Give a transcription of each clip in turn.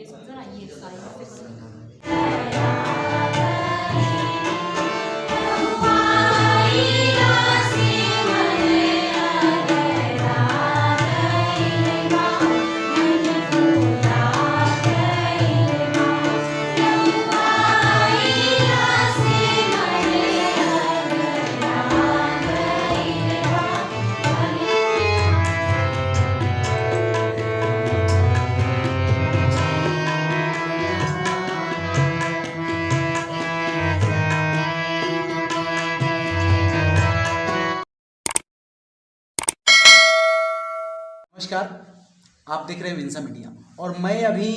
समझो ना, ये सारी बातें नमस्कार, आप देख रहे हैं विंसा मीडिया और मैं अभी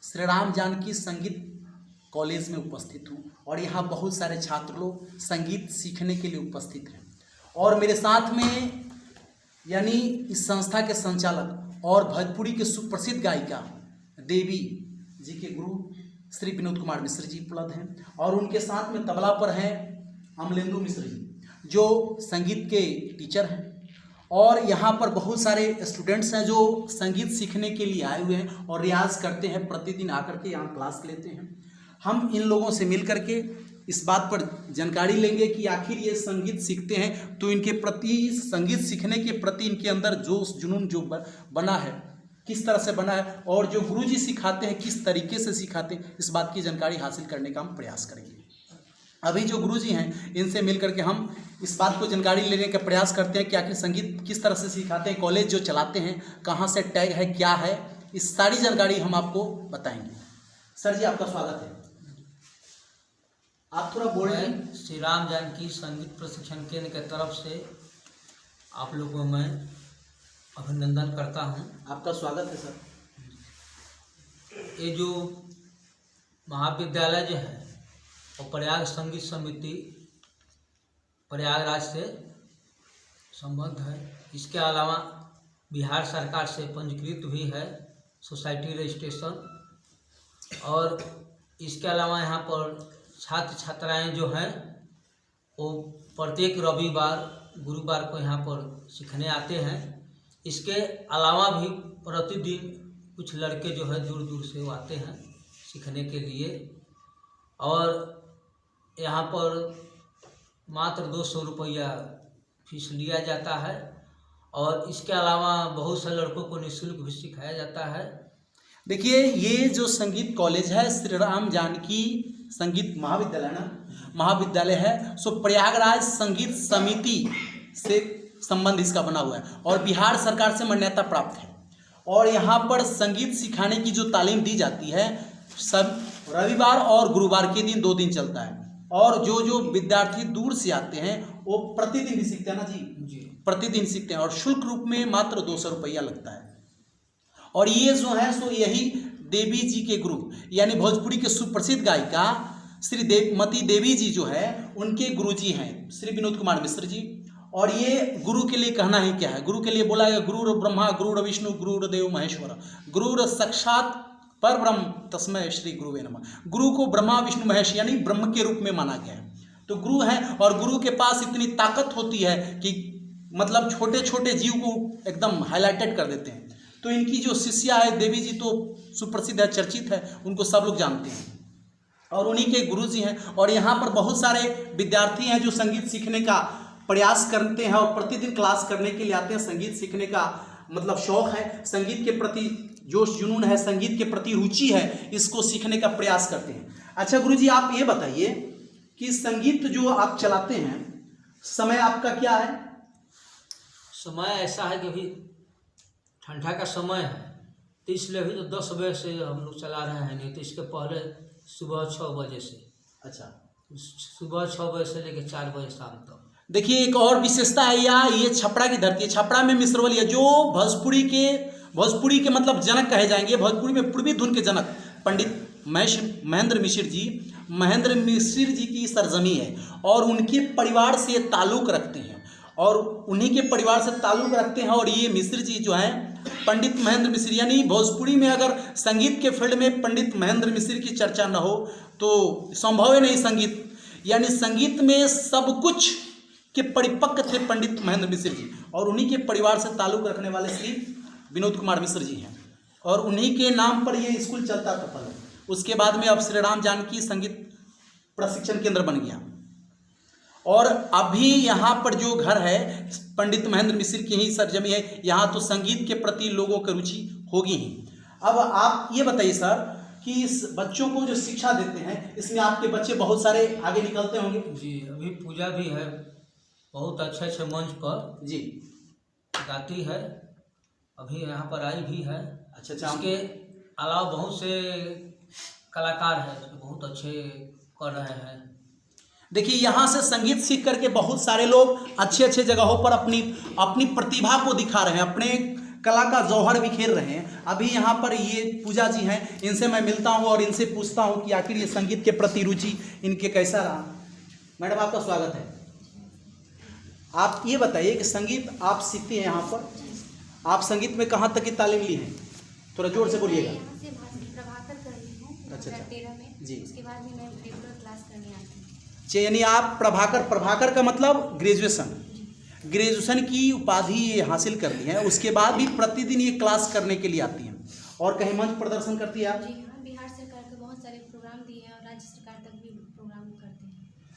श्री राम जानकी संगीत कॉलेज में उपस्थित हूँ और यहाँ बहुत सारे छात्र लोग संगीत सीखने के लिए उपस्थित हैं और मेरे साथ में यानी इस संस्था के संचालक और भोजपुरी के सुप्रसिद्ध गायिका देवी जी के गुरु श्री विनोद कुमार मिश्र जी उपलब्ध हैं और उनके साथ में तबला पर हैं अमलेंदु मिश्र जी जो संगीत के टीचर हैं और यहाँ पर बहुत सारे स्टूडेंट्स हैं जो संगीत सीखने के लिए आए हुए हैं और रियाज करते हैं, प्रतिदिन आकर के यहाँ क्लास लेते हैं। हम इन लोगों से मिल करके इस बात पर जानकारी लेंगे कि आखिर ये संगीत सीखते हैं तो इनके प्रति, संगीत सीखने के प्रति इनके अंदर जोश जुनून जो बना है किस तरह से बना है और जो गुरुजी सिखाते हैं किस तरीके से सिखाते हैं, इस बात की जानकारी हासिल करने का हम प्रयास करेंगे। अभी जो गुरुजी हैं इनसे मिल करके हम इस बात को जानकारी लेने का प्रयास करते हैं कि आखिर संगीत किस तरह से सिखाते हैं, कॉलेज जो चलाते हैं कहाँ से टैग है, क्या है, इस सारी जानकारी हम आपको बताएंगे। सर जी आपका स्वागत है, आप थोड़ा बोल रहे हैं। श्री राम जानकी संगीत प्रशिक्षण केंद्र की तरफ से आप लोगों को मैं अभिनंदन करता हूं। आपका स्वागत है सर। ये जो महाविद्यालय जो है और प्रयाग संगीत समिति प्रयागराज से संबद्ध है। इसके अलावा बिहार सरकार से पंजीकृत हुई है सोसाइटी रजिस्ट्रेशन और इसके अलावा यहाँ पर छात्र छात्राएं जो हैं वो प्रत्येक रविवार गुरुवार को यहाँ पर सीखने आते हैं। इसके अलावा भी प्रतिदिन कुछ लड़के जो है दूर दूर से वो आते हैं सीखने के लिए और यहाँ पर मात्र 200 रुपया फीस लिया जाता है और इसके अलावा बहुत से लड़कों को निःशुल्क भी सिखाया जाता है। देखिए ये जो संगीत कॉलेज है श्री राम जानकी संगीत महाविद्यालय है सो प्रयागराज संगीत समिति से संबंध इसका बना हुआ है और बिहार सरकार से मान्यता प्राप्त है और यहाँ पर संगीत सिखाने की जो तालीम दी जाती है सब रविवार और गुरुवार के दिन 2 दिन चलता है और जो विद्यार्थी दूर से आते हैं वो प्रतिदिन भी सीखते हैं ना जी, प्रतिदिन सीखते हैं और शुल्क रूप में मात्र 200 रुपया लगता है। और ये जो है सो यही देवी जी के गुरु यानी भोजपुरी के सुप्रसिद्ध गायिका श्री देवमती देवी जी जो है उनके गुरु जी हैं श्री विनोद कुमार मिश्र जी। और ये गुरु के लिए कहना ही क्या है, गुरु के लिए बोला गया गुरु ब्रह्मा गुरु विष्णु गुरु देव महेश्वर गुरु साक्षात पर ब्रह्म तस्मै श्री गुरुवे नमः। गुरु को ब्रह्मा विष्णु महेश यानी ब्रह्म के रूप में माना गया है। तो गुरु है और गुरु के पास इतनी ताकत होती है कि मतलब छोटे छोटे जीव को एकदम हाईलाइटेड कर देते हैं। तो इनकी जो शिष्या है देवी जी तो सुप्रसिद्ध है, चर्चित है, उनको सब लोग जानते हैं और उन्हीं के गुरु जी हैं। और यहाँ पर बहुत सारे विद्यार्थी हैं जो संगीत सीखने का प्रयास करते हैं और प्रतिदिन क्लास करने के लिए आते हैं। संगीत सीखने का मतलब शौक है, संगीत के प्रति जोश जुनून है, संगीत के प्रति रुचि है, इसको सीखने का प्रयास करते हैं। अच्छा गुरुजी आप ये बताइए कि संगीत जो आप चलाते हैं समय आपका क्या है? समय ऐसा है कि अभी ठंडा का समय है तो इसलिए अभी तो 10 बजे से हम लोग चला रहे हैं, नहीं तो इसके पहले सुबह 6 बजे से। अच्छा, सुबह 6 बजे से लेकर 4 बजे शाम तक। देखिए एक और विशेषता है ये छपरा की धरती है, छपरा में मिश्रवलिया जो भोजपुरी के मतलब जनक कहे जाएंगे, भोजपुरी में पूर्वी धुन के जनक पंडित महेंद्र मिश्र जी की सरजमी है और उनके परिवार से ताल्लुक़ रखते हैं और उन्हीं के परिवार से ताल्लुक़ रखते हैं। और ये मिश्र जी जो हैं पंडित महेंद्र मिश्र यानी भोजपुरी में अगर संगीत के फील्ड में पंडित महेंद्र मिश्र की चर्चा न हो तो संभव है नहीं। संगीत यानी संगीत में सब कुछ के परिपक्व थे पंडित महेंद्र मिश्र जी और उन्हीं के परिवार से ताल्लुक़ रखने वाले श्री विनोद कुमार मिश्र जी हैं। और उन्हीं के नाम पर ये स्कूल चलता था पहले। उसके बाद में अब श्री राम जानकी संगीत प्रशिक्षण केंद्र बन गया। और अभी यहाँ पर जो घर है पंडित महेंद्र मिश्र की ही सरजमी है, यहाँ तो संगीत के प्रति लोगों की रुचि होगी ही। अब आप ये बताइए सर कि इस बच्चों को जो शिक्षा देते हैं इसमें आपके बच्चे बहुत सारे आगे निकलते होंगे। जी, अभी पूजा भी है, बहुत अच्छे अच्छे मंच पर जी गाती है, अभी यहाँ पर आई भी है। अच्छा अच्छा। इसके अलावा बहुत से कलाकार हैं जो बहुत अच्छे कर रहे हैं। देखिए यहाँ से संगीत सीख करके बहुत सारे लोग अच्छे अच्छे जगहों पर अपनी अपनी प्रतिभा को दिखा रहे हैं, अपने कला का जौहर बिखेर रहे हैं। अभी यहाँ पर ये पूजा जी हैं, इनसे मैं मिलता हूँ और इनसे पूछता हूँ कि आखिर ये संगीत के प्रति रुचि इनके कैसा रहा। मैडम आपका स्वागत है। आप ये बताइए कि संगीत आप सीखती हैं यहाँ पर, आप संगीत में कहाँ तक की तालीम ली हैं? थोड़ा जोर से बोलिएगा। यहाँ से प्रभाकर कर रही हूँ अच्छा, अच्छा। 13 में जी। उसके बाद भी मैं रेगुलर क्लास करने आती हूँ। यानी आप प्रभाकर का मतलब ग्रेजुएशन की उपाधि ये हासिल कर ली है, उसके बाद भी प्रतिदिन ये क्लास करने के लिए आती हैं और कहीं मंच प्रदर्शन करती है आप? जी हाँ, बिहार सरकार के बहुत सारे प्रोग्राम दिए हैं और राज्य सरकार तक भी प्रोग्राम करते हैं।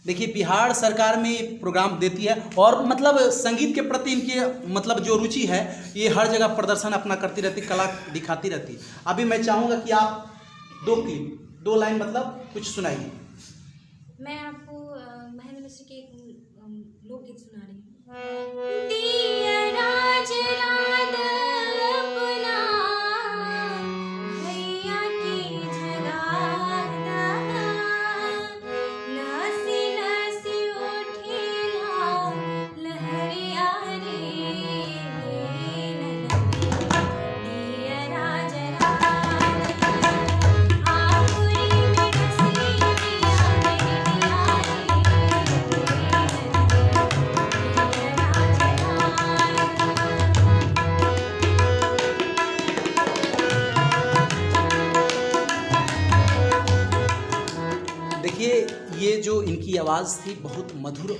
देखिए बिहार सरकार में प्रोग्राम देती है और मतलब संगीत के प्रति इनकी मतलब जो रुचि है ये हर जगह प्रदर्शन अपना करती रहती, कला दिखाती रहती है। अभी मैं चाहूँगा कि आप 2 लाइन मतलब कुछ सुनाइए। मैं आपको महेंद्र मिश्र के एक लोकगीत सुना रही हूँ। देखिए ये जो इनकी आवाज़ थी बहुत मधुर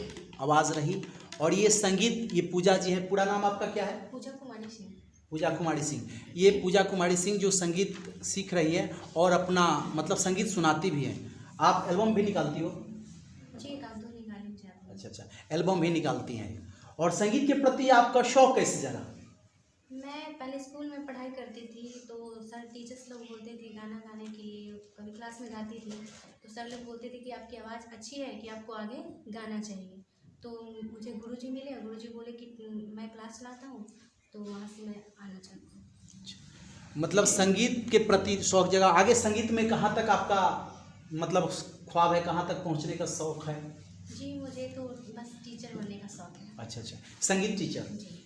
आवाज़ रही। और ये संगीत, ये पूजा जी है, पूरा नाम आपका क्या है? पूजा कुमारी सिंह। पूजा कुमारी सिंह। ये पूजा कुमारी सिंह जो संगीत सीख रही है और अपना मतलब संगीत सुनाती भी है। आप एल्बम भी निकालती हो? जी, एक आध दो निकाली जाती है। अच्छा अच्छा, एल्बम भी निकालती हैं। और संगीत के प्रति आपका शौक कैसे जगा? मैं पहले स्कूल में पढ़ाई करती थी तो सर टीचर्स लोग बोलते थे गाना गाने के लिए, कभी क्लास में गाती थी तो सर लोग बोलते थे कि आपकी आवाज़ अच्छी है कि आपको आगे गाना चाहिए। तो मुझे गुरुजी मिले और गुरुजी बोले कि मैं क्लास चलाता हूँ, तो वहाँ से मैं आना चाहती हूँ। मतलब संगीत के प्रति शौक जगह। आगे संगीत में कहाँ तक आपका मतलब ख्वाब है, कहाँ तक पहुँचने का शौक है? जी, मुझे तो बस टीचर बनने का शौक है। अच्छा अच्छा, संगीत टीचर। जी।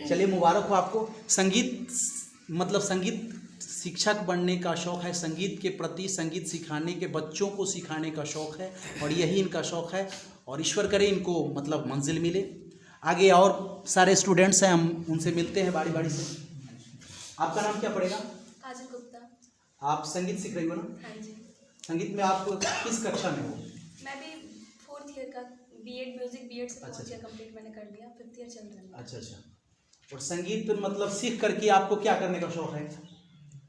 चलिए मुबारक हो आपको। संगीत मतलब संगीत शिक्षक बनने का शौक़ है, संगीत के प्रति संगीत सिखाने के, बच्चों को सिखाने का शौक़ है और यही इनका शौक़ है। और ईश्वर करे इनको मतलब मंजिल मिले। आगे और सारे स्टूडेंट्स हैं, हम उनसे मिलते हैं बारी बारी से। आपका नाम क्या पड़ेगा? काजल गुप्ता। आप संगीत सीख रही हो ना? हाँ जी। संगीत में आप किस कक्षा में हो? मैं भी 4th ईयर का बीएड म्यूजिक बीएड से अच्छा, 4th ईयर कंप्लीट मैंने कर लिया, 5th ईयर चल रहा है। अच्छा अच्छा। और संगीत मतलब सीख करके आपको क्या करने का शौक़ है?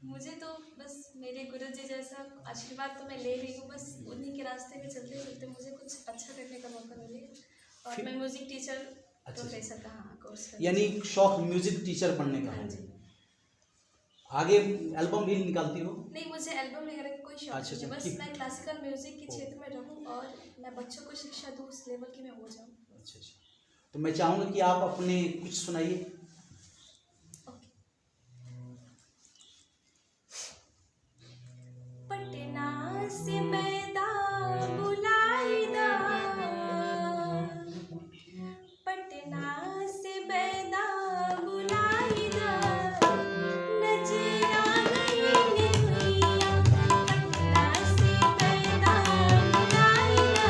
मुझे तो बस मेरे गुरुजी जैसा आशीर्वाद तो मैं ले रही हूँ, बस उन्हीं के रास्ते में चलते चलते मुझे कुछ अच्छा करने का मौका मिले और मैं म्यूजिक टीचर प्रोफेसर का कोर्स कर। यानी शौक़ म्यूजिक टीचर बनने का हाँ है। जी। आगे एल्बम भी निकालती हो? नहीं, मुझे एल्बम वगैरह का कोई शौक अच्छा, नहीं है, अच्छा। बस मैं क्लासिकल म्यूजिक के क्षेत्र में रहूँ और मैं बच्चों को शिक्षा दूँ उस लेवल की मैं हो जाऊँ। अच्छा अच्छा। तो मैं चाहूँगा कि आप अपने कुछ सुनाइए। पटना से मैदा बुलाइदा, पटना से मैदा बुलाइदा, नजरा गई दुनिया। पटना से मैदा बुलाइदा,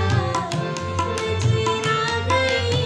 नजरा गई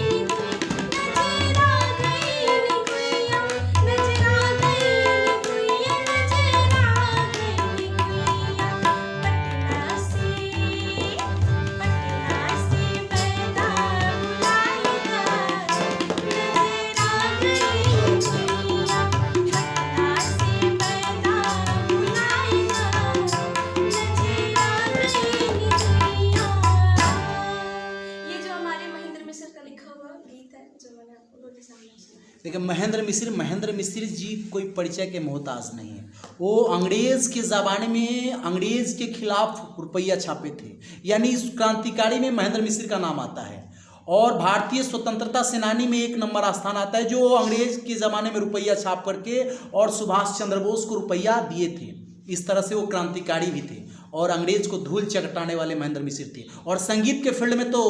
महेंद्र मिस्र जी कोई परिचय के मोहताज नहीं है। वो अंग्रेज़ के ज़माने में अंग्रेज़ के खिलाफ रुपया छापे थे, यानी इस क्रांतिकारी में महेंद्र मिस्र का नाम आता है। और भारतीय स्वतंत्रता सेनानी में 1 नंबर स्थान आता है, जो अंग्रेज़ के ज़माने में रुपया छाप करके और सुभाष चंद्र बोस को रुपया दिए थे। इस तरह से वो क्रांतिकारी भी थे और अंग्रेज़ को धूल चकटाने वाले महेंद्र मिस्र थे। और संगीत के फील्ड में तो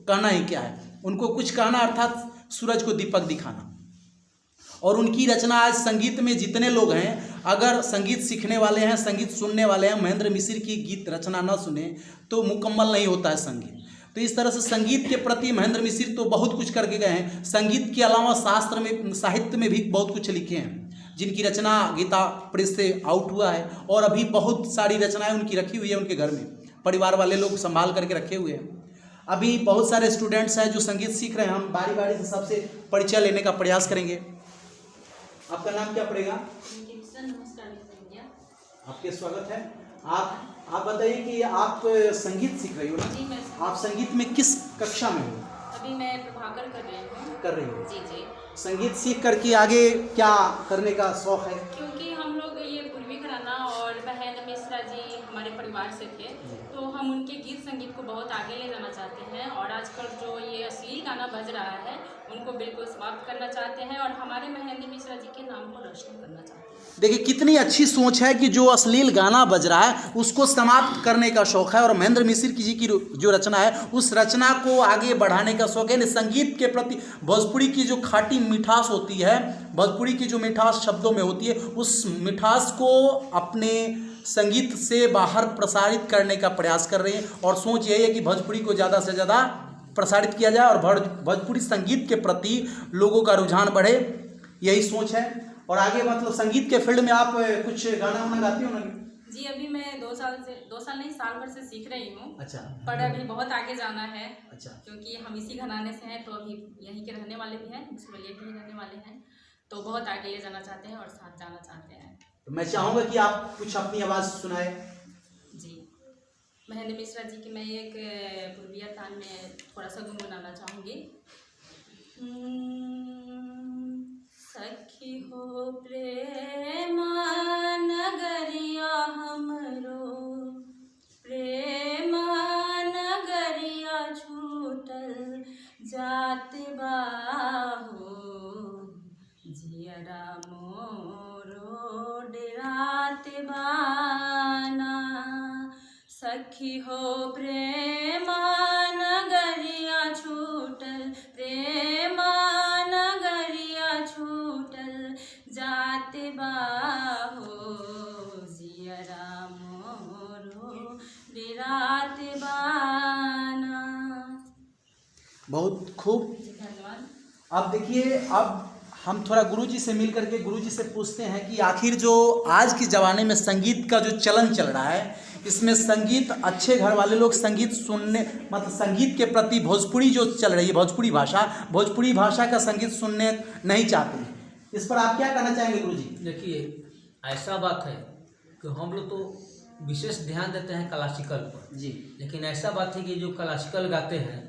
कहना ही क्या है, उनको कुछ कहना अर्थात सूरज को दीपक दिखाना। और उनकी रचना आज संगीत में जितने लोग हैं, अगर संगीत सीखने वाले हैं, संगीत सुनने वाले हैं, महेंद्र मिस्र की गीत रचना न सुने तो मुकम्मल नहीं होता है संगीत। तो इस तरह से संगीत के प्रति महेंद्र मिस्र तो बहुत कुछ करके गए हैं। संगीत के अलावा शास्त्र में, साहित्य में भी बहुत कुछ लिखे हैं, जिनकी रचना गीता प्रेस से आउट हुआ है। और अभी बहुत सारी रचनाएं उनकी रखी हुई है उनके घर में, परिवार वाले लोग संभाल करके रखे हुए हैं। अभी बहुत सारे स्टूडेंट्स हैं जो संगीत सीख रहे हैं। हम बारी बारी से सबसे परिचय लेने का प्रयास करेंगे। आपका नाम क्या पड़ेगा? नमस्कार भैया। आपके स्वागत है। आप बताइए कि आप संगीत सीख रही हो ना? जी मैं आप संगीत में किस कक्षा में हो? अभी मैं प्रभाकर कर रही हूँ। जी जी। संगीत सीख करके आगे क्या करने का शौक है? क्योंकि हम लोग ये पूर्वी घराना और महेंद्र मिश्रा जी हमारे परिवार से थे, तो हम उनके गीत संगीत को बहुत आगे ले जाना चाहते हैं। और आजकल जो ये अश्लील गाना बज रहा है उनको बिल्कुल समाप्त करना चाहते हैं और हमारे महेंद्र मिश्रा जी के नाम को रोशन करना चाहते हैं। देखिए कितनी अच्छी सोच है कि जो अश्लील गाना बज रहा है उसको समाप्त करने का शौक है। और महेंद्र मिस्र जी की जो रचना है उस रचना को आगे बढ़ाने का शौक है। संगीत के प्रति भोजपुरी की जो खाटी मिठास होती है, भोजपुरी की जो मिठास शब्दों में होती है, उस मिठास को अपने संगीत से बाहर प्रसारित करने का प्रयास कर रहे हैं। और सोच यही है कि भोजपुरी को ज़्यादा से ज़्यादा प्रसारित किया जाए और भोजपुरी संगीत के प्रति लोगों का रुझान बढ़े, यही सोच है। और आगे मतलब संगीत के फील्ड में आप कुछ गाना वाना गाती हो ना? जी अभी मैं 2 साल नहीं साल भर से सीख रही हूँ। अच्छा। पर अभी बहुत आगे जाना है। अच्छा। क्योंकि हम इसी घराने से हैं, तो अभी यहीं के रहने वाले भी हैं, मुसलिया के ही रहने वाले हैं, तो बहुत आगे ले जाना चाहते हैं और साथ जाना चाहते हैं। तो मैं चाहूँगा कि आप कुछ अपनी आवाज़ सुनाए। जी महेंद्र मिश्रा जी की मैं एक पूर्विया तान में थोड़ा सा गुनगुनाना चाहूँगी। सखी हो प्रेमा नगरिया हमरो, प्रेमा नगरिया छूटल जात बाहो, जियरा मोरो डेरात बाना। सखी हो प्रेमा नगरिया छूटल, प्रेमा नगरिया छूटल जात बाहो, जियरा मोरो डेरात बाना। बहुत खूब, धन्यवाद। अब देखिए, अब हम थोड़ा गुरुजी से मिल करके गुरुजी से पूछते हैं कि आखिर जो आज के ज़माने में संगीत का जो चलन चल रहा है, इसमें संगीत अच्छे घर वाले लोग संगीत सुनने, मतलब संगीत के प्रति भोजपुरी जो चल रही है, भोजपुरी भाषा का संगीत सुनने नहीं चाहते हैं। इस पर आप क्या कहना चाहेंगे गुरुजी? देखिए ऐसा बात है कि हम लोग तो विशेष ध्यान देते हैं क्लासिकल पर जी, लेकिन ऐसा बात है कि जो क्लासिकल गाते हैं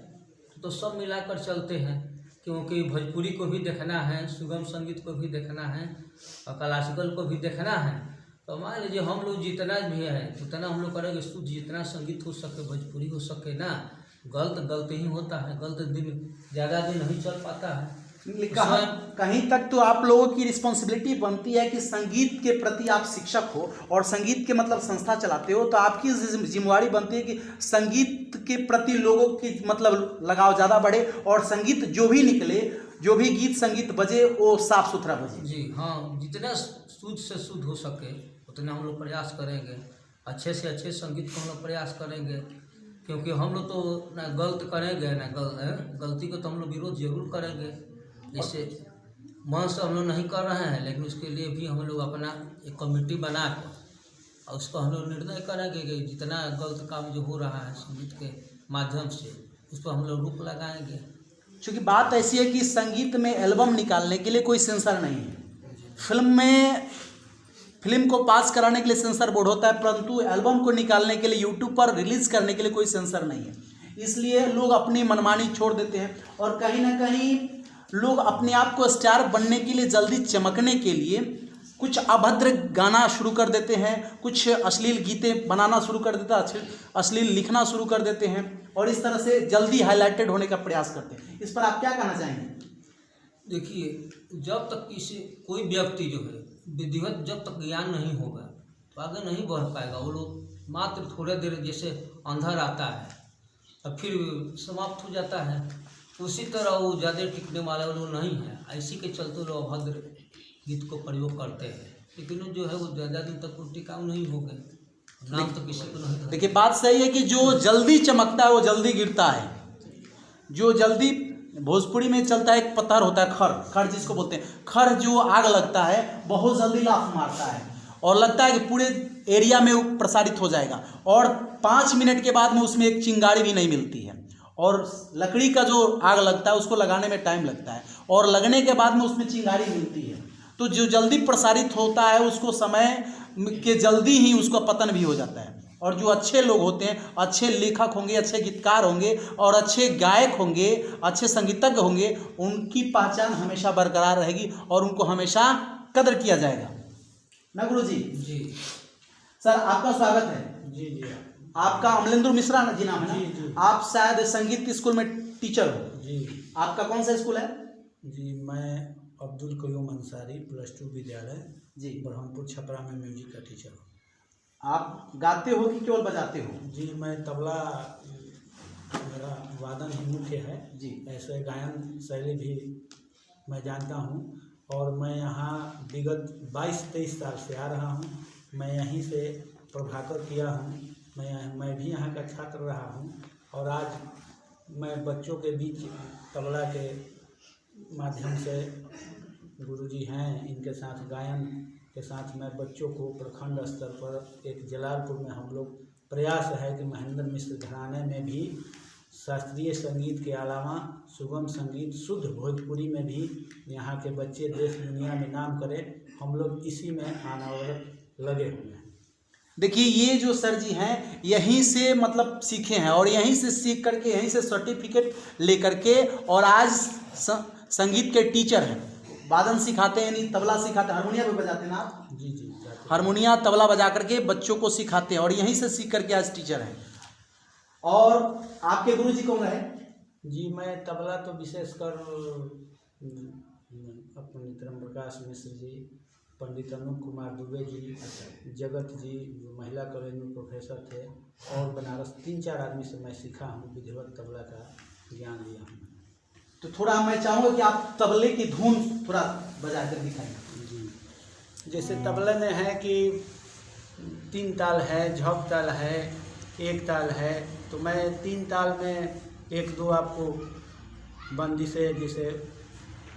तो सब मिलाकर चलते हैं, क्योंकि भोजपुरी को भी देखना है, सुगम संगीत को भी देखना है और क्लासिकल को भी देखना है। तो मान लीजिए हम लोग जितना भी है उतना हम लोग करेंगे शुद्ध, जितना संगीत हो सके, भोजपुरी हो सके ना। गलत ही होता है, गलत दिन ज़्यादा दिन नहीं चल पाता है। कहीं तक तो आप लोगों की रिस्पॉन्सिबिलिटी बनती है कि संगीत के प्रति आप शिक्षक हो और संगीत के मतलब संस्था चलाते हो, तो आपकी जिम्मेवारी बनती है कि संगीत के प्रति लोगों की मतलब लगाव ज़्यादा बढ़े और संगीत जो भी निकले, जो भी गीत संगीत बजे वो साफ सुथरा बजे। जी हाँ, जितना शुद्ध से शुद्ध हो सके उतना हम लोग प्रयास करेंगे, अच्छे से अच्छे संगीत को हम लोग प्रयास करेंगे, क्योंकि हम लोग तो ना गलत करेंगे ना गलती को तो हम लोग विरोध जरूर करेंगे। जैसे मन से हम लोग नहीं कर रहे हैं, लेकिन उसके लिए भी हम लोग अपना एक कमेटी बना कर और उसको हम लोग निर्णय करेंगे कि जितना गलत काम जो हो रहा है संगीत के माध्यम से उस पर हम लोग रोक लगाएंगे। क्योंकि बात ऐसी है कि संगीत में एल्बम निकालने के लिए कोई सेंसर नहीं है। फिल्म को पास कराने के लिए सेंसर बोर्ड होता है, परंतु एल्बम को निकालने के लिए, यूट्यूब पर रिलीज़ करने के लिए कोई सेंसर नहीं है। इसलिए लोग अपनी मनमानी छोड़ देते हैं और कहीं ना कहीं लोग अपने आप को स्टार बनने के लिए, जल्दी चमकने के लिए कुछ अभद्र गाना शुरू कर देते हैं, कुछ अश्लील गीतें बनाना शुरू कर देते हैं, अश्लील लिखना शुरू कर देते हैं और इस तरह से जल्दी हाईलाइटेड होने का प्रयास करते हैं। इस पर आप क्या कहना चाहेंगे? देखिए, जब तक कोई व्यक्ति जो है विधिवत जब तक ज्ञान नहीं होगा तो आगे नहीं बढ़ पाएगा। वो लोग मात्र थोड़े देर जैसे अंधर आता है और फिर समाप्त हो जाता है, उसी तरह वो ज़्यादा टिकने वाले वो लोग नहीं है। इसी के चलते लोग अभद्र गीत को प्रयोग करते हैं, लेकिन जो है वो ज़्यादा दिन तक वो टिकाऊ नहीं हो गए, नाम तो किसी को नहीं। देखिए, बात सही है कि जो जल्दी चमकता है वो जल्दी गिरता है। जो जल्दी, भोजपुरी में चलता है एक पत्थर होता है, खर, खर जिसको बोलते हैं, खर जो आग लगता है बहुत जल्दी लाफ मारता है और लगता है कि पूरे एरिया में वो प्रसारित हो जाएगा और 5 मिनट के बाद में उसमें एक चिंगारी भी नहीं मिलती है। और लकड़ी का जो आग लगता है उसको लगाने में टाइम लगता है और लगने के बाद में उसमें चिंगारी मिलती है। तो जो जल्दी प्रसारित होता है उसको समय के जल्दी ही उसका पतन भी हो जाता है। और जो अच्छे लोग होते हैं, अच्छे लेखक होंगे, अच्छे गीतकार होंगे और अच्छे गायक होंगे, अच्छे संगीतज्ञ होंगे, उनकी पहचान हमेशा बरकरार रहेगी और उनको हमेशा कदर किया जाएगा ना गुरु जी? जी सर, आपका स्वागत है। जी जी आपका अमलेंद्र मिश्रा जी नाम है ना? जी जी। आप शायद संगीत स्कूल में टीचर हो। जी आपका कौन सा स्कूल है? जी, मैं अब्दुल कयूम अंसारी +2 विद्यालय जी, ब्रह्मपुर छपरा में म्यूजिक का टीचर हूँ। आप गाते हो कि केवल बजाते हो? जी, मैं तबला, मेरा वादन ही मुख्य है जी, ऐसे गायन शैली भी मैं जानता हूँ और मैं यहाँ विगत 22-23 साल से आ रहा हूँ। मैं यहीं से प्रभाकर किया हूँ, मैं भी यहाँ का छात्र रहा हूँ और आज मैं बच्चों के बीच तबला के माध्यम से, गुरुजी हैं इनके साथ गायन के साथ मैं बच्चों को प्रखंड स्तर पर एक जलालपुर में हम लोग प्रयास है कि महेंद्र मिश्र घराने में भी शास्त्रीय संगीत के अलावा सुगम संगीत शुद्ध भोजपुरी में भी यहाँ के बच्चे देश दुनिया में नाम करें। हम लोग इसी में अनवरत लगे हुए हैं। देखिए, ये जो सर जी हैं यहीं से मतलब सीखे हैं और यहीं से सीख करके यहीं से सर्टिफिकेट लेकर के और आज संगीत के टीचर हैं। वादन सिखाते हैं, यानी तबला सिखाते हैं, हारमोनिया भी बजाते हैं ना आप? जी जी, हारमोनिया तबला बजा करके बच्चों को सिखाते हैं और यहीं से सीख करके आज टीचर हैं। और आपके गुरु जी कौन रहे? जी, मैं तबला तो विशेषकर अपने त्रम प्रकाश मिश्र जी, पंडित अनूप कुमार दुबे जी, जगत जी जो महिला कॉलेज में प्रोफेसर थे और बनारस 3-4 आदमी से मैं सीखा हूँ, विधिवत तबला का ज्ञान लिया हूँ। तो थोड़ा मैं चाहूँगा कि आप तबले की धुन थोड़ा बजा कर दिखाएं। जी, जैसे तबले में है कि 3 ताल है, झप ताल है, 1 ताल है, तो मैं 3 ताल में 1-2 आपको बंदी से जैसे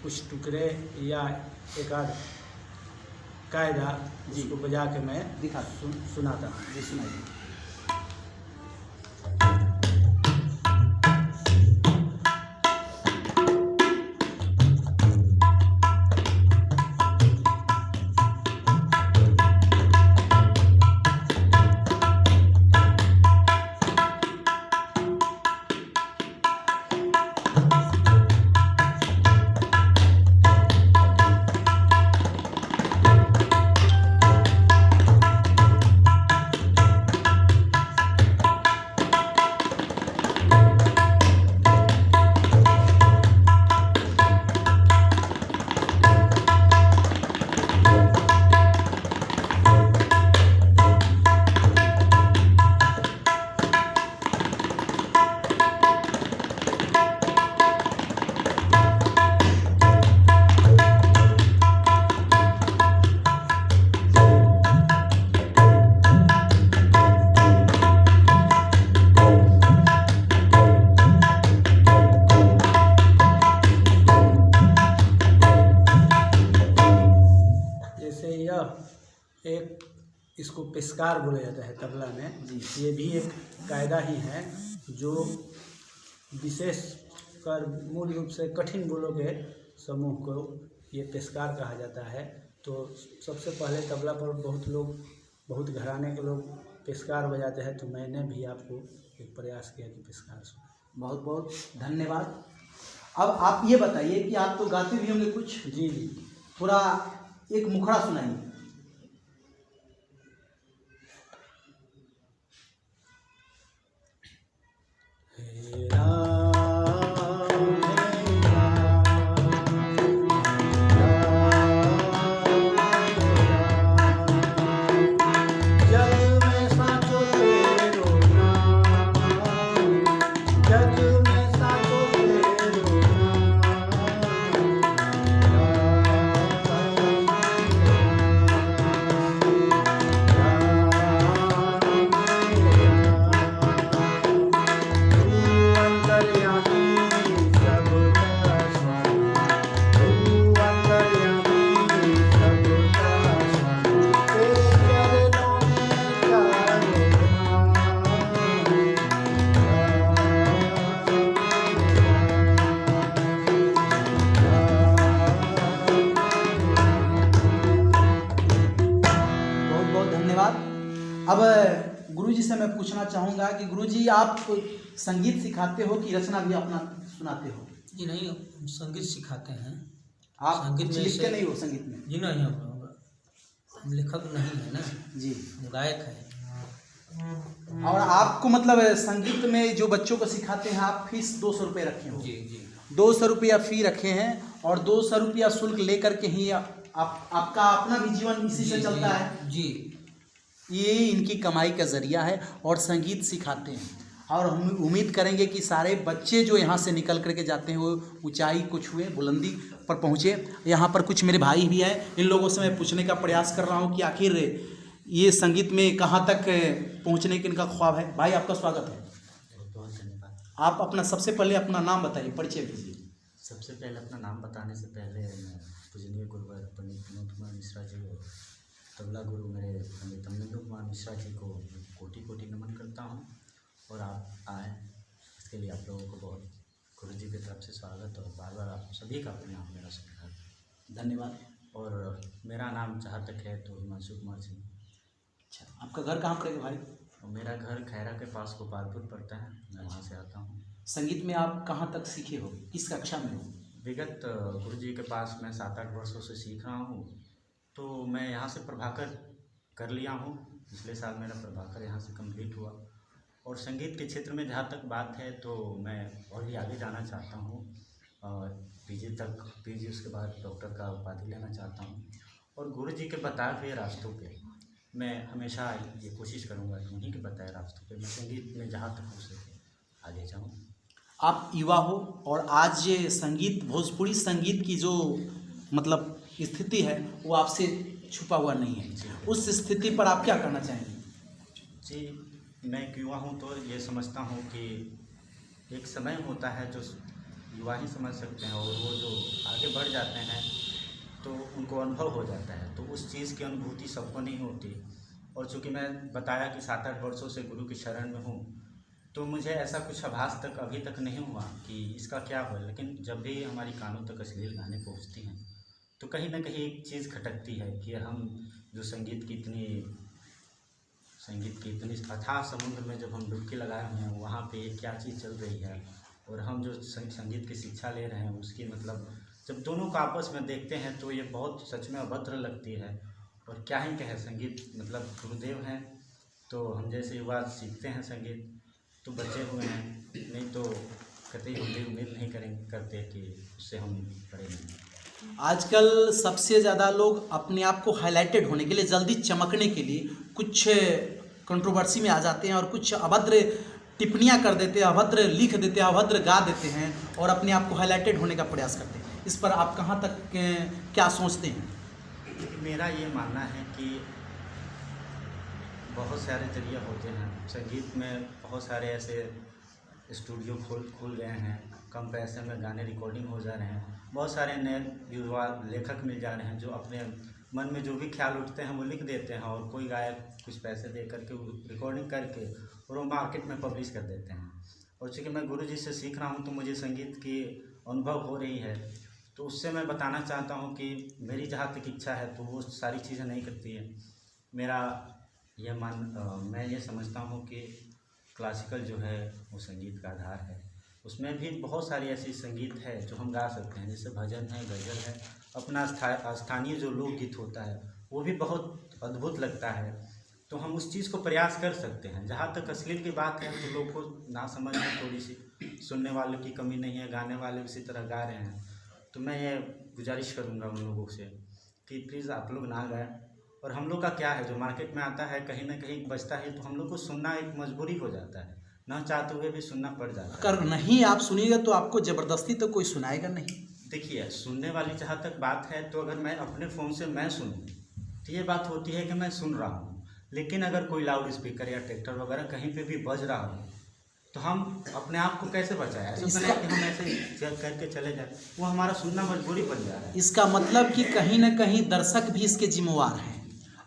कुछ टुकड़े या एक आध कायदा जिसको बजा के मैं दिखा सुनाता हूँ। जी, सुनाइए। एक इसको पेशकार बोला जाता है तबला में। ये भी एक कायदा ही है जो विशेष कर मूल रूप से कठिन बोलों के समूह को ये पेशकार कहा जाता है। तो सबसे पहले तबला पर बहुत घराने के लोग पेशकार बजाते हैं, तो मैंने भी आपको एक प्रयास किया कि पेशकार सुना। बहुत बहुत धन्यवाद। अब आप ये बताइए कि आप तो गाते भी होंगे कुछ, जी जी। थोड़ा एक मुखड़ा सुनाइए। हे राम हे राम, जग में साचो तेरो नाम, जग में साचो तेरो बहुत बहुत धन्यवाद। अब गुरुजी से मैं पूछना चाहूँगा कि गुरुजी आप संगीत सिखाते हो कि रचना भी अपना सुनाते हो? जी नहीं, हम संगीत सिखाते हैं। आप संगीत कुछ में लिखते से- नहीं हो संगीत में? जी नहीं, हम लेखक नहीं है ना, जी। हम गायक है। और आपको मतलब संगीत में जो बच्चों को सिखाते हैं आप फीस 200 रुपये रखे हो? जी जी 200 रुपया फी रखे हैं और 200 रुपया शुल्क लेकर के ही आपका अपना भी जीवन इसी से जी, चलता जी, है। जी। ये इनकी कमाई का जरिया है और संगीत सिखाते हैं। और हम उम्मीद करेंगे कि सारे बच्चे जो यहाँ से निकल करके जाते हैं वो ऊंचाई को छुए, बुलंदी पर पहुँचे। यहाँ पर कुछ मेरे भाई भी हैं, इन लोगों से मैं पूछने का प्रयास कर रहा हूँ कि आखिर ये संगीत में कहाँ तक पहुँचने की इनका ख्वाब है। भाई आपका स्वागत है। बहुत धन्यवाद। आप अपना सबसे पहले अपना नाम बताइए, परिचय दीजिए। सबसे पहले अपना नाम बताने से पहले मैं पूजनीय गुरुवर पंडित विनोद कुमार मिश्रा जी और तबला गुरु मेरे पंडित अमरेंद्र कुमार मिश्रा जी को कोटि कोटि नमन करता हूँ। और आप आए इसके लिए आप लोगों को बहुत गुरु जी की तरफ से स्वागत और बार बार आप सभी का प्रणाम मेरा स्वीकार। धन्यवाद। और मेरा नाम जहाँ तक है तो हिमांशु कुमार सिंह। अच्छा, आपका घर कहाँ पड़ेगा भाई? और मेरा घर खैरा के पास गोपालपुर पड़ता है, मैं वहाँ से आता हूँ। संगीत में आप कहाँ तक सीखे हो, किस कक्षा में हो? विगत गुरु जी के पास मैं 7-8 वर्षों से सीख रहा हूँ। तो मैं यहाँ से प्रभाकर कर लिया हूँ, पिछले साल मेरा प्रभाकर यहाँ से कंप्लीट हुआ। और संगीत के क्षेत्र में जहाँ तक बात है तो मैं और भी आगे जाना चाहता हूँ और पीजी उसके बाद डॉक्टर का उपाधि लेना चाहता हूँ। और गुरु जी के बताए हुए रास्तों पे मैं हमेशा ये कोशिश करूँगा कि उन्हीं के बताए रास्तों पे मैं संगीत में जहाँ तक हो सके आगे जाऊँ। आप युवा हो और आज ये संगीत, भोजपुरी संगीत की जो मतलब स्थिति है वो आपसे छुपा हुआ नहीं है। उस स्थिति पर आप क्या कहना चाहेंगे? जी, मैं एक युवा हूँ तो ये समझता हूँ कि एक समय होता है जो युवा ही समझ सकते हैं और वो जो आगे बढ़ जाते हैं तो उनको अनुभव हो जाता है। तो उस चीज़ की अनुभूति सबको नहीं होती। और चूँकि मैं बताया कि 7-8 वर्षों से गुरु की शरण में हूँ तो मुझे ऐसा कुछ आभास तक अभी तक नहीं हुआ कि इसका क्या हो। लेकिन जब भी हमारी कानों तक अश्लील गाने पहुँचती हैं तो कहीं ना कहीं एक चीज़ खटकती है कि हम जो संगीत की इतनी अथाह समुद्र में जब हम डुबकी लगाए हुए हैं वहाँ पे क्या चीज़ चल रही है और हम जो संगीत की शिक्षा ले रहे हैं उसकी मतलब जब दोनों को आपस में देखते हैं तो ये बहुत सच में अभद्र लगती है। और क्या ही कहे, संगीत मतलब गुरुदेव हैं तो हम जैसे युवा सीखते हैं संगीत तो बचे हुए हैं, नहीं तो कतई हम भी उम्मीद नहीं करते कि उससे हम पढ़ेंगे। आजकल सबसे ज़्यादा लोग अपने आप को हाईलाइटेड होने के लिए, जल्दी चमकने के लिए कुछ कंट्रोवर्सी में आ जाते हैं और कुछ अभद्र टिप्पणियां कर देते हैं, अभद्र लिख देते हैं, अभद्र गा देते हैं और अपने आप को हाईलाइटेड होने का प्रयास करते हैं। इस पर आप कहाँ तक क्या सोचते हैं? मेरा ये मानना है कि बहुत सारे जरिए होते हैं संगीत में। बहुत सारे ऐसे स्टूडियो खुल गए हैं, कम पैसे में गाने रिकॉर्डिंग हो जा रहे हैं। बहुत सारे नए युवा लेखक मिल जा रहे हैं जो अपने मन में जो भी ख्याल उठते हैं वो लिख देते हैं और कोई गायक कुछ पैसे दे करके रिकॉर्डिंग करके और वो मार्केट में पब्लिश कर देते हैं। और चूँकि मैं गुरु जी से सीख रहा हूँ तो मुझे संगीत की अनुभव हो रही है तो उससे मैं बताना चाहता हूँ कि मेरी जहाँ तक इच्छा है तो वो सारी चीज़ें नहीं करती है। मेरा मैं ये समझता हूँ कि क्लासिकल जो है वो संगीत का आधार है उसमें भी बहुत सारी ऐसी संगीत है जो हम गा सकते हैं, जैसे भजन है, गज़ल है, अपना स्थानीय जो लोकगीत होता है वो भी बहुत अद्भुत लगता है। तो हम उस चीज़ को प्रयास कर सकते हैं। जहाँ तक अश्लील की बात है तो लोग को ना समझ में थोड़ी सी, सुनने वालों की कमी नहीं है, गाने वाले उसी तरह गा रहे हैं। तो मैं ये गुजारिश करूँगा उन लोगों से कि प्लीज़ आप लोग ना गाएं। और हम लोग का क्या है, जो मार्केट में आता है कहीं ना कहीं बजता है तो हम लोग को सुनना एक मजबूरी हो जाता है, ना चाहते हुए भी सुनना पड़ जाता है। अगर नहीं आप सुनिएगा तो आपको ज़बरदस्ती तो कोई सुनाएगा नहीं। देखिए, सुनने वाली जहाँ तक बात है तो अगर मैं अपने फ़ोन से मैं सुनूँ तो ये बात होती है कि मैं सुन रहा हूँ, लेकिन अगर कोई लाउड स्पीकर या ट्रैक्टर वगैरह कहीं पे भी बज रहा हो तो हम अपने आप को कैसे बचाएं? ऐसा तो नहीं कि हम ऐसे करके चले जाए, वो हमारा सुनना मजबूरी बन जा रहा है। इसका मतलब कि कहीं ना कहीं दर्शक भी इसके जिम्मेवार हैं।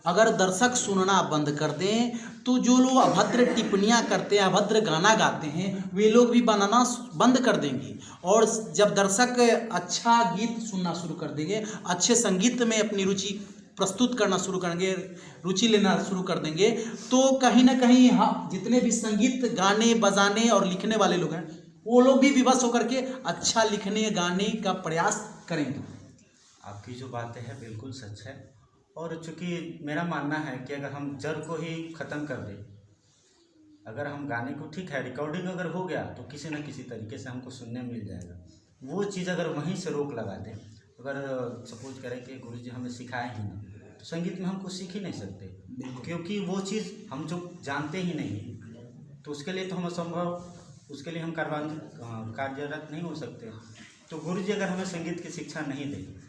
अगर दर्शक सुनना बंद कर दें तो जो लोग अभद्र टिप्पणियां करते हैं, अभद्र गाना गाते हैं, वे लोग भी बनाना बंद कर देंगे। और जब दर्शक अच्छा गीत सुनना शुरू कर देंगे, अच्छे संगीत में अपनी रुचि प्रस्तुत करना शुरू करेंगे, रुचि लेना शुरू कर देंगे, तो कहीं ना कहीं जितने भी संगीत गाने बजाने और लिखने वाले लोग हैं वो लोग भी विवश होकर के अच्छा लिखने गाने का प्रयास करेंगे। आपकी जो बातें हैं बिल्कुल सच है। और चूँकि मेरा मानना है कि अगर हम जड़ को ही ख़त्म कर दें, अगर हम गाने को, ठीक है रिकॉर्डिंग अगर हो गया तो किसी न किसी तरीके से हमको सुनने मिल जाएगा, वो चीज़ अगर वहीं से रोक लगा दें, अगर सपोज करें कि गुरुजी हमें सिखाए ही नहीं तो संगीत में हम कुछ सीख ही नहीं सकते, क्योंकि वो चीज़ हम जो जानते ही नहीं तो उसके लिए तो हम असंभव, उसके लिए हम कार्यरत नहीं हो सकते। तो गुरुजी अगर हमें संगीत की शिक्षा नहीं दें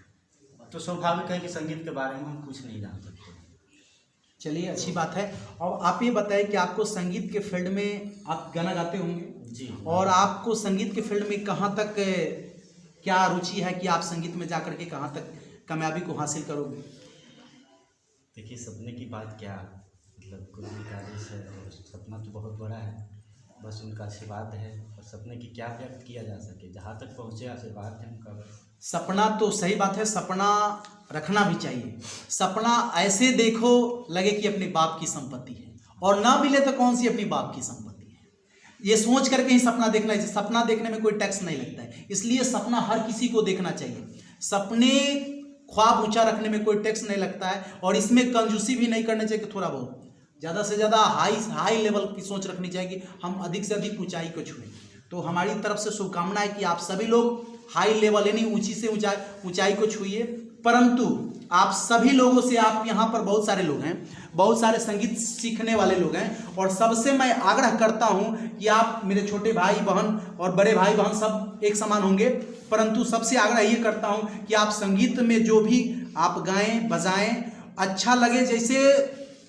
तो स्वाभाविक है कि संगीत के बारे में हम कुछ नहीं जान सकते। चलिए, अच्छी बात है। और आप ये बताएं कि आपको संगीत के फील्ड में, आप गाना गाते होंगे जी, और आपको संगीत के फील्ड में कहाँ तक क्या रुचि है कि आप संगीत में जाकर के कहाँ तक कामयाबी को हासिल करोगे? देखिए, सपने की बात क्या, मतलब गुरु जी का आदेश है और सपना तो बहुत बड़ा है, बस उनका आशीर्वाद है। और सपने की क्या व्यक्त किया जा सके, जहाँ तक पहुँचे आशीर्वाद है उनका। सपना तो सही बात है, सपना रखना भी चाहिए। सपना ऐसे देखो लगे कि अपने बाप की संपत्ति है, और ना मिले तो कौन सी अपनी बाप की संपत्ति है, ये सोच करके ही सपना देखना चाहिए। सपना देखने में कोई टैक्स नहीं लगता है, इसलिए सपना हर किसी को देखना चाहिए। सपने ख्वाब ऊंचा रखने में कोई टैक्स नहीं लगता है, और इसमें कंजूसी भी नहीं करना चाहिए कि थोड़ा बहुत, ज़्यादा से ज़्यादा हाई लेवल की सोच रखनी चाहिए कि हम अधिक से अधिक ऊंचाई को छुएं। तो हमारी तरफ से शुभकामना है कि आप सभी लोग हाई लेवल यानी ऊंची से ऊंचाई को छुइए। परंतु आप सभी लोगों से, आप यहाँ पर बहुत सारे लोग हैं, बहुत सारे संगीत सीखने वाले लोग हैं, और सबसे मैं आग्रह करता हूँ कि आप, मेरे छोटे भाई बहन और बड़े भाई बहन सब एक समान होंगे, परंतु सबसे आग्रह ये करता हूँ कि आप संगीत में जो भी आप गाएं बजाएं, अच्छा लगे, जैसे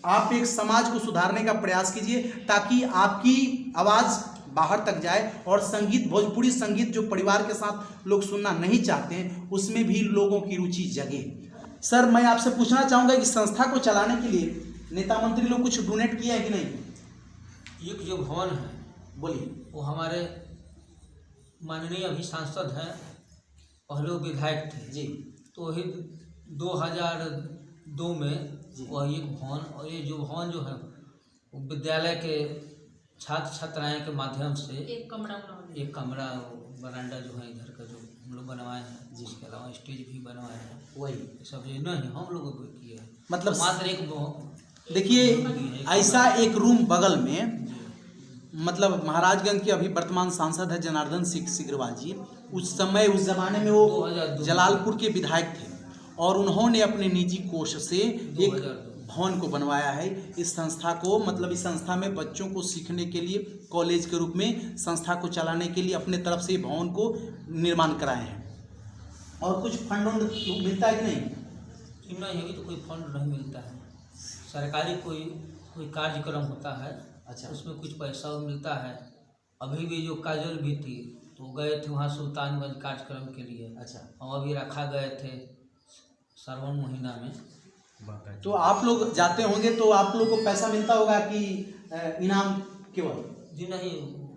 आप एक समाज को सुधारने का प्रयास कीजिए, ताकि आपकी आवाज़ बाहर तक जाए। और संगीत, भोजपुरी संगीत जो परिवार के साथ लोग सुनना नहीं चाहते हैं, उसमें भी लोगों की रुचि जगे। सर, मैं आपसे पूछना चाहूँगा कि संस्था को चलाने के लिए नेता मंत्री लोग कुछ डोनेट किया है कि नहीं? एक जो भवन है, बोलिए। वो हमारे माननीय अभी सांसद हैं, पहले वो विधायक थे जी। तो वही 2002 में वही एक भवन, और ये जो भवन जो है वो विद्यालय के छात्र छात्राएं के माध्यम से एक कमरा बरांडा जो है इधर का जो हम लोग बनवाए हैं, जिसके अलावा स्टेज भी बनवाए हैं, वही सब ये नहीं हम लोगों को किया है। मतलब मात्र एक देखिए, ऐसा एक रूम बगल में, मतलब महाराजगंज के अभी वर्तमान सांसद है जनार्दन सिंह सिग्रीवाल जी, उस समय उस जमाने में वो 2002 जलालपुर के विधायक थे, और उन्होंने अपने निजी कोष से एक भवन को बनवाया है। इस संस्था को, मतलब इस संस्था में बच्चों को सीखने के लिए कॉलेज के रूप में संस्था को चलाने के लिए अपने तरफ से भवन को निर्माण कराए हैं। और कुछ फंड मिलता है कि नहीं? नहीं, अभी तो कोई फंड नहीं मिलता है। सरकारी कोई कार्यक्रम होता है, अच्छा, उसमें कुछ पैसा मिलता है। अभी भी जो काजल भी थी तो गए थे वहाँ सुल्तानगंज कार्यक्रम के लिए। अच्छा, और अभी रखा गए थे श्रावण महीना में। तो आप लोग जाते होंगे तो आप लोग को पैसा मिलता होगा कि इनाम केवल? जी नहीं,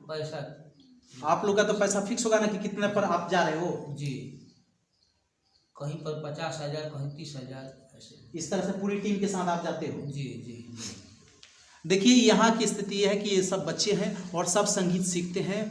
पैसा आप लोग का तो पैसा फिक्स होगा ना कि कितने पर आप जा रहे हो? जी, कहीं पर 50,000, कहीं 30,000 ऐसे। इस तरह से पूरी टीम के साथ आप जाते हो? जी जी। देखिए, यहाँ की स्थिति है कि ये सब बच्चे हैं और सब संगीत सीखते हैं।